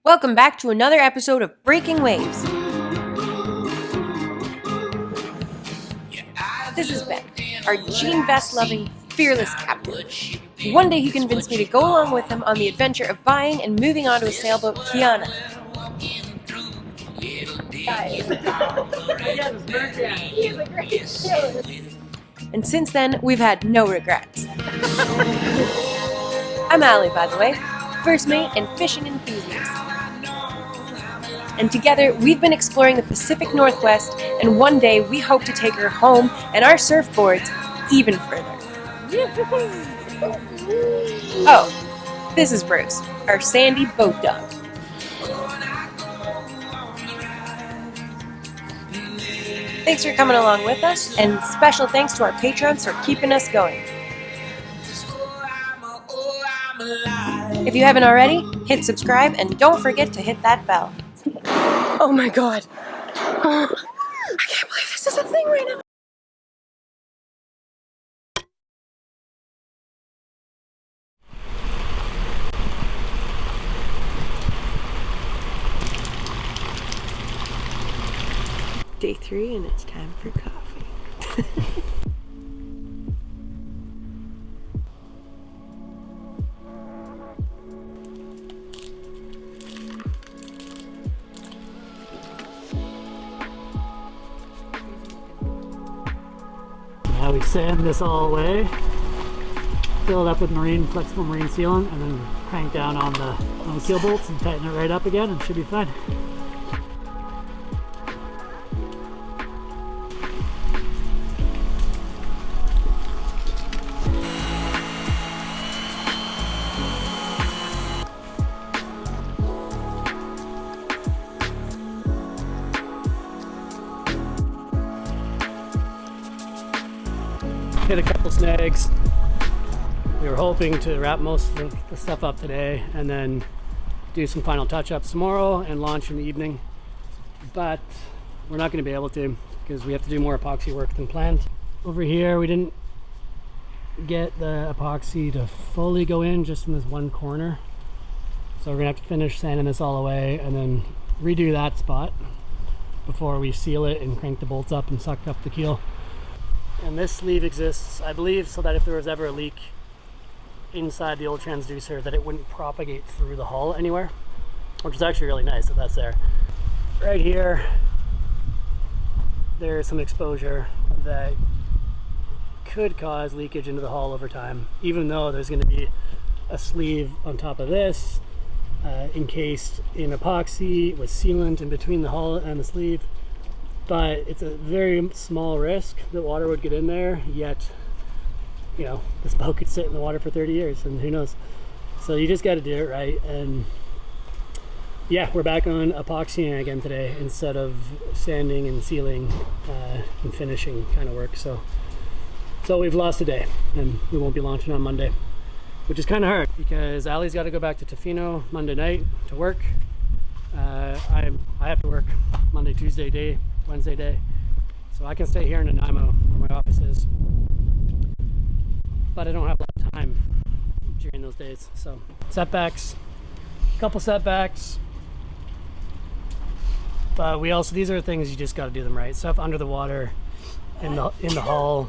Welcome back to another episode of Breaking Waves. This is Ben, our jean vest loving, fearless captain. One day he convinced me to go along with him on the adventure of buying and moving onto a sailboat, Kiana. And since then, we've had no regrets. I'm Allie, by the way, first mate and fishing enthusiast. And together, we've been exploring the Pacific Northwest, and one day we hope to take her home and our surfboards even further. Oh, this is Bruce, our sandy boat dog. Thanks for coming along with us, and special thanks to our patrons for keeping us going. If you haven't already, hit subscribe and don't forget to hit that bell. Oh my god. I can't believe this is a thing right now. Day 3 and it's time for coffee. Now we sand this all away, fill it up with flexible marine sealant, and then crank down on the keel bolts and tighten it right up again, and it should be fine. Hit a couple snags. We were hoping to wrap most of the stuff up today and then do some final touch-ups tomorrow and launch in the evening, but we're not going to be able to because we have to do more epoxy work than planned. Over here we didn't get the epoxy to fully go in, just in this one corner, so we're gonna have to finish sanding this all away and then redo that spot before we seal it and crank the bolts up and suck up the keel. And this sleeve exists, I believe, so that if there was ever a leak inside the old transducer, that it wouldn't propagate through the hull anywhere, which is actually really nice that that's there. Right here, there's some exposure that could cause leakage into the hull over time, even though there's going to be a sleeve on top of this, encased in epoxy with sealant in between the hull and the sleeve. But it's a very small risk that water would get in there, yet, you know, this boat could sit in the water for 30 years and who knows. So you just got to do it right. And yeah, we're back on epoxying again today instead of sanding and sealing and finishing kind of work. So we've lost a day and we won't be launching on Monday, which is kind of hard because Allie's got to go back to Tofino Monday night to work. I have to work Monday, Tuesday day, Wednesday day, so I can stay here in Nanaimo where my office is, but I don't have a lot of time during those days. So setbacks, a couple setbacks, but these are things you just got to do them right. Stuff under the water, in the hull.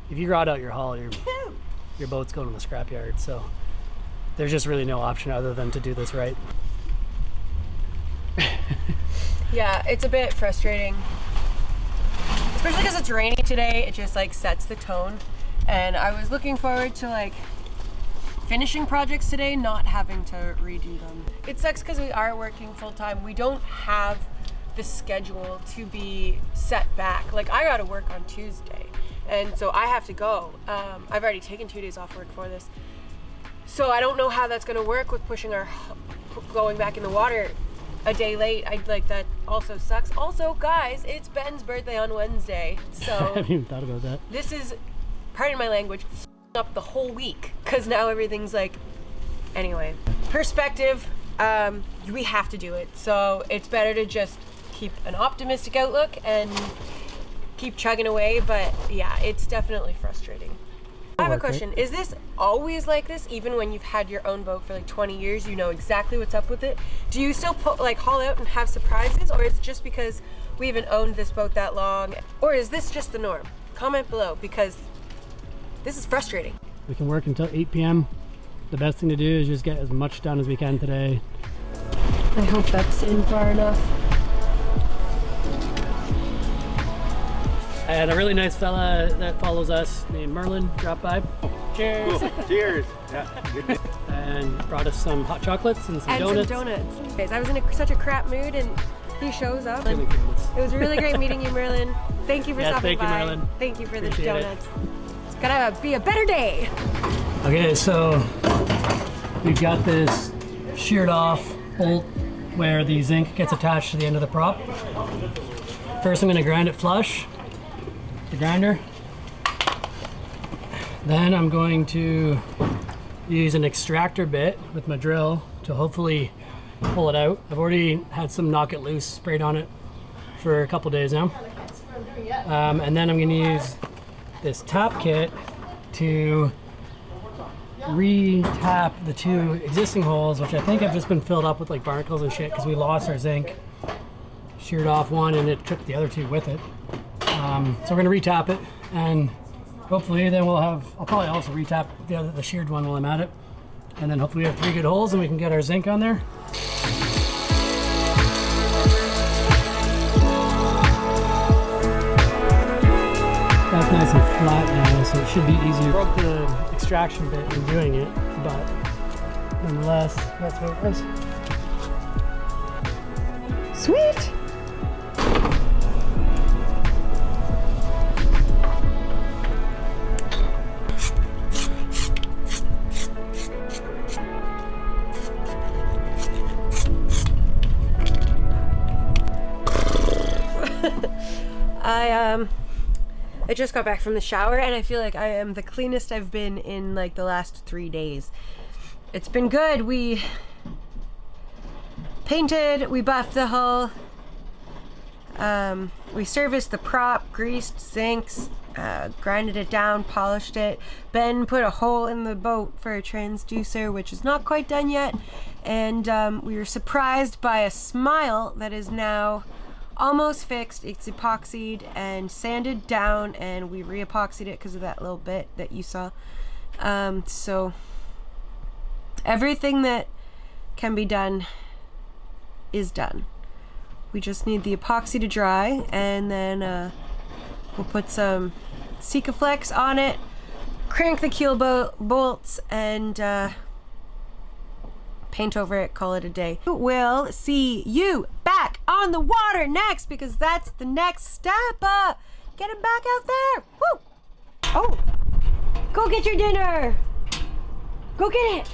If you rot out your hull, your boat's going to the scrapyard. So there's just really no option other than to do this right. Yeah, it's a bit frustrating, especially because it's rainy today. It just like sets the tone, and I was looking forward to like finishing projects today, not having to redo them. It sucks because we are working full time. We don't have the schedule to be set back. Like I gotta work on Tuesday, and so I have to go. I've already taken 2 days off work for this, so I don't know how that's gonna work with going back in the water a day late. That also sucks. Also, guys, it's Ben's birthday on Wednesday, so I haven't even thought about that. This is, pardon my language, up the whole week because now everything's like, anyway, perspective. We have to do it, so it's better to just keep an optimistic outlook and keep chugging away. But yeah, it's definitely frustrating. I have a question. Is this always like this, even when you've had your own boat for like 20 years, you know exactly what's up with it? Do you still haul out and have surprises, or is it just because we haven't owned this boat that long? Or is this just the norm? Comment below, because this is frustrating. We can work until 8 p.m. The best thing to do is just get as much done as we can today. I hope that's in far enough. And a really nice fella that follows us named Merlin dropped by. Cheers! Cool. Cheers! Yeah. And brought us some hot chocolates and some donuts. Guys, I was in such a crap mood and he shows up. And it was really great meeting you, Merlin. Thank you for stopping by. Thank you, Merlin. Thank you for the donuts. It's gonna be a better day. Okay, so we've got this sheared off bolt where the zinc gets attached to the end of the prop. First I'm going to grind it flush, the grinder. Then I'm going to use an extractor bit with my drill to hopefully pull it out. I've already had some knock it loose sprayed on it for a couple days now. And then I'm going to use this tap kit to re-tap the two existing holes, which I think have just been filled up with like barnacles and shit because we lost our zinc. Sheared off one and it took the other two with it. So we're gonna re-tap it, and hopefully then we'll have, I'll probably also re-tap the sheared one while I'm at it. And then hopefully we have 3 good holes and we can get our zinc on there. That's nice and flat now, so it should be easier. Broke the extraction bit in doing it, but nonetheless, that's what it was. Sweet! I just got back from the shower and I feel like I am the cleanest I've been in like the last 3 days. It's been good. We painted, we buffed the hull, we serviced the prop, greased sinks, grinded it down, polished it. Ben put a hole in the boat for a transducer, which is not quite done yet. And we were surprised by a smile that is now almost fixed. It's epoxied and sanded down, and we re-epoxied it because of that little bit that you saw. So everything that can be done is done. We just need the epoxy to dry, and then we'll put some Sikaflex on it, crank the keel bolts, and paint over it, call it a day. We'll see you back on the water next, because that's the next step. Get him back out there. Woo! Oh, go get your dinner. Go get it.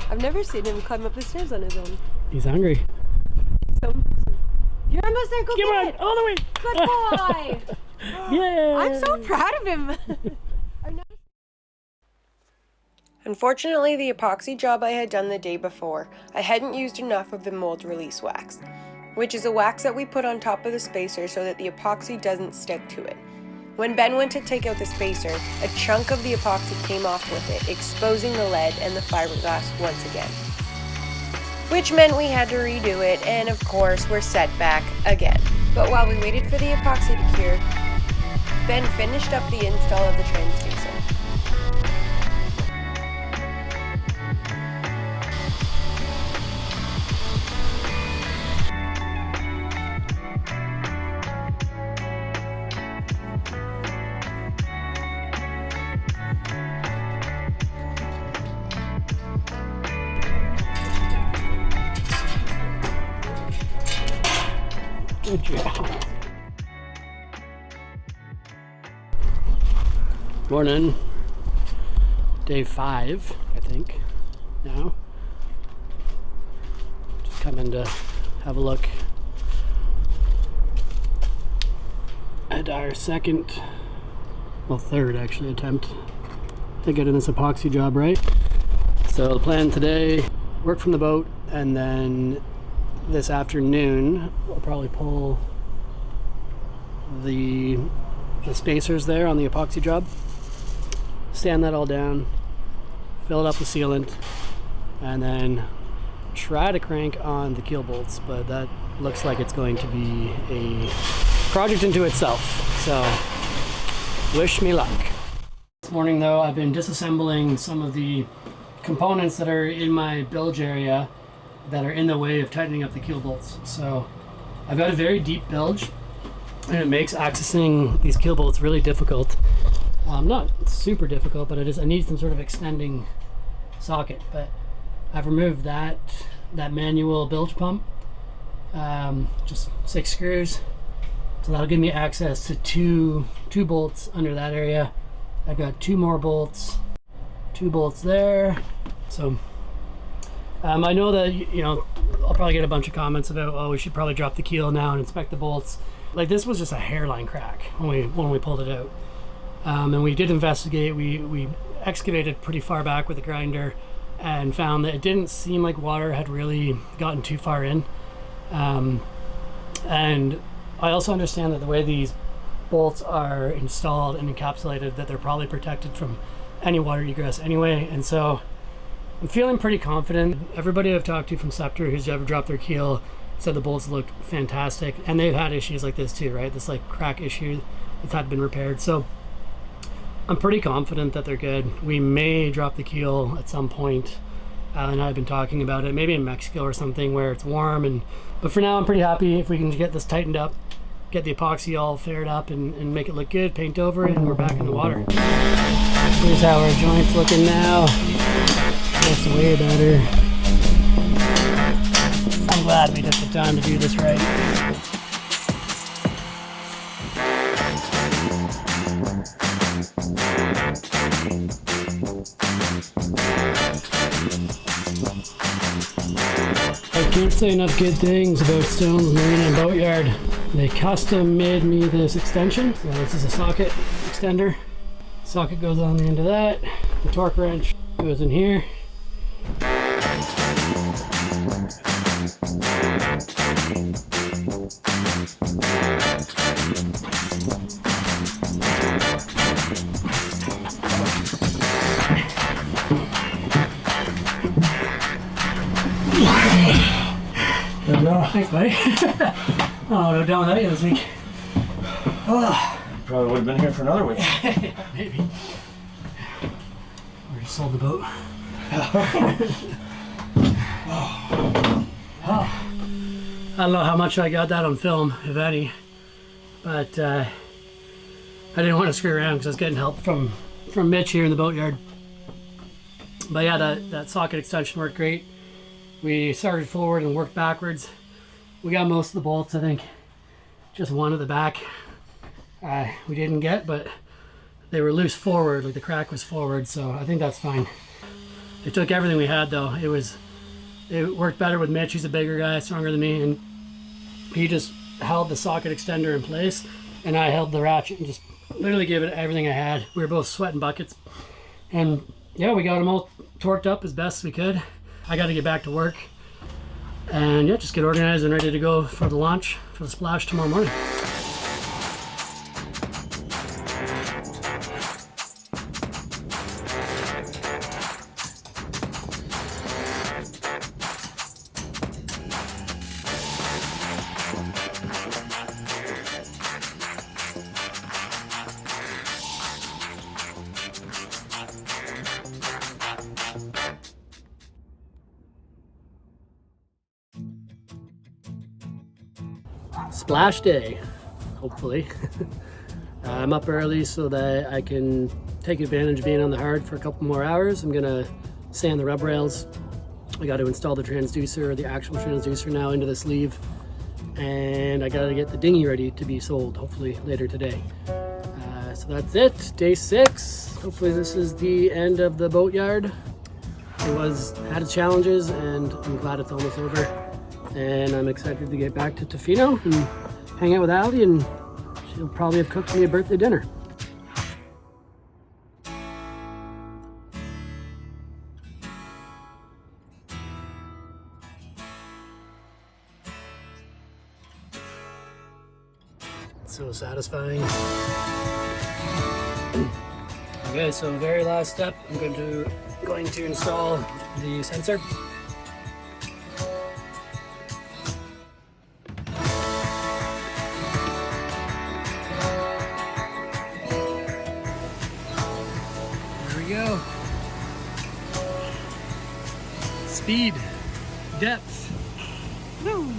I've never seen him climb up the stairs on his own. He's hungry. So, you're almost there. Go get it. All the way. Good boy. Yay. I'm so proud of him. Unfortunately, the epoxy job I had done the day before, I hadn't used enough of the mold release wax, which is a wax that we put on top of the spacer so that the epoxy doesn't stick to it. When Ben went to take out the spacer, a chunk of the epoxy came off with it, exposing the lead and the fiberglass once again. Which meant we had to redo it, and of course we're set back again. But while we waited for the epoxy to cure, Ben finished up the install of the transducer. Good job. Morning. Day 5, I think, now. Just coming to have a look at our third actually attempt to get in this epoxy job right. So the plan today, work from the boat, and then this afternoon we'll probably pull the the spacers there on the epoxy job. Sand that all down, fill it up with sealant, and then try to crank on the keel bolts, but that looks like it's going to be a project into itself, so wish me luck. This morning though, I've been disassembling some of the components that are in my bilge area that are in the way of tightening up the keel bolts. So I've got a very deep bilge, and it makes accessing these keel bolts really difficult. Not super difficult, but I need some sort of extending socket. But I've removed that manual bilge pump, just 6 screws. So that'll give me access to two bolts under that area. I've got 2 more bolts, 2 bolts there. So I know that, you know, I'll probably get a bunch of comments about, oh, we should probably drop the keel now and inspect the bolts. Like, this was just a hairline crack when we pulled it out. And we did investigate. We excavated pretty far back with the grinder and found that it didn't seem like water had really gotten too far in. And I also understand that the way these bolts are installed and encapsulated, that they're probably protected from any water egress anyway. And so I'm feeling pretty confident. Everybody I've talked to from Scepter who's ever dropped their keel said the bolts look fantastic, and they've had issues like this too, right? This like crack issue that's had been repaired. So I'm pretty confident that they're good. We may drop the keel at some point. Al and I have been talking about it, maybe in Mexico or something where it's warm. But for now, I'm pretty happy if we can get this tightened up, get the epoxy all faired up, and make it look good, paint over it, and we're back in the water. Here's how our joint's looking now. Looks way better. I'm glad we took the time to do this right. I can't say enough good things about Stone's Marine and Boatyard. They custom made me this extension. So this is a socket extender. Socket goes on the end of that. The torque wrench goes in here. Thanks, buddy. Oh, no down without you this week. Oh. Probably would have been here for another week. Yeah, maybe. We just sold the boat. Oh. I don't know how much I got that on film, if any, but I didn't want to screw around because I was getting help from Mitch here in the boatyard. But yeah, that socket extension worked great. We started forward and worked backwards. We got most of the bolts, I think. Just one at the back we didn't get, but they were loose forward, like the crack was forward, so I think that's fine. They took everything we had though. It worked better with Mitch. He's a bigger guy, stronger than me, and he just held the socket extender in place, and I held the ratchet and just literally gave it everything I had. We were both sweating buckets, and yeah, we got them all torqued up as best we could. I got to get back to work, and yeah, just get organized and ready to go for the launch, for the splash tomorrow morning. Splash day, hopefully. I'm up early so that I can take advantage of being on the hard for a couple more hours. I'm gonna sand the rub rails. I got to install the transducer, the actual transducer now into the sleeve, and I got to get the dinghy ready to be sold, hopefully later today. So that's it, day 6. Hopefully this is the end of the boatyard. It had its challenges, and I'm glad it's almost over. And I'm excited to get back to Tofino and hang out with Allie, and she'll probably have cooked me a birthday dinner. So satisfying. Okay, so very last step, I'm going to install the sensor. There we go. Speed, depth. Woo!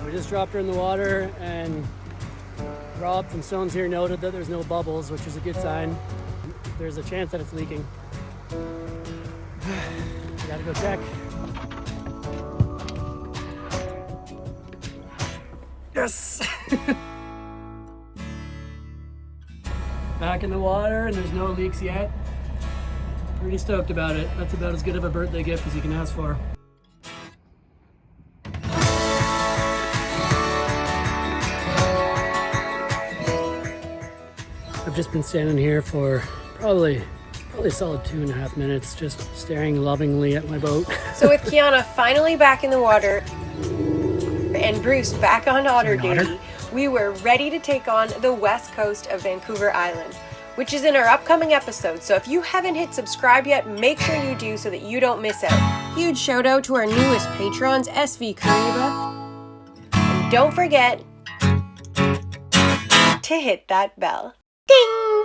We just dropped her in the water, and Rob from Stones here noted that there's no bubbles, which is a good sign. There's a chance that it's leaking. I gotta go check. Yes! Back in the water, and there's no leaks yet. Pretty stoked about it. That's about as good of a birthday gift as you can ask for. I've just been standing here for probably a solid 2.5 minutes, just staring lovingly at my boat. So with Kiana finally back in the water and Bruce back on otter duty, we were ready to take on the west coast of Vancouver Island, which is in our upcoming episode. So if you haven't hit subscribe yet, make sure you do so that you don't miss out. Huge shout out to our newest patrons, SV Kariba. And don't forget to hit that bell. Ding!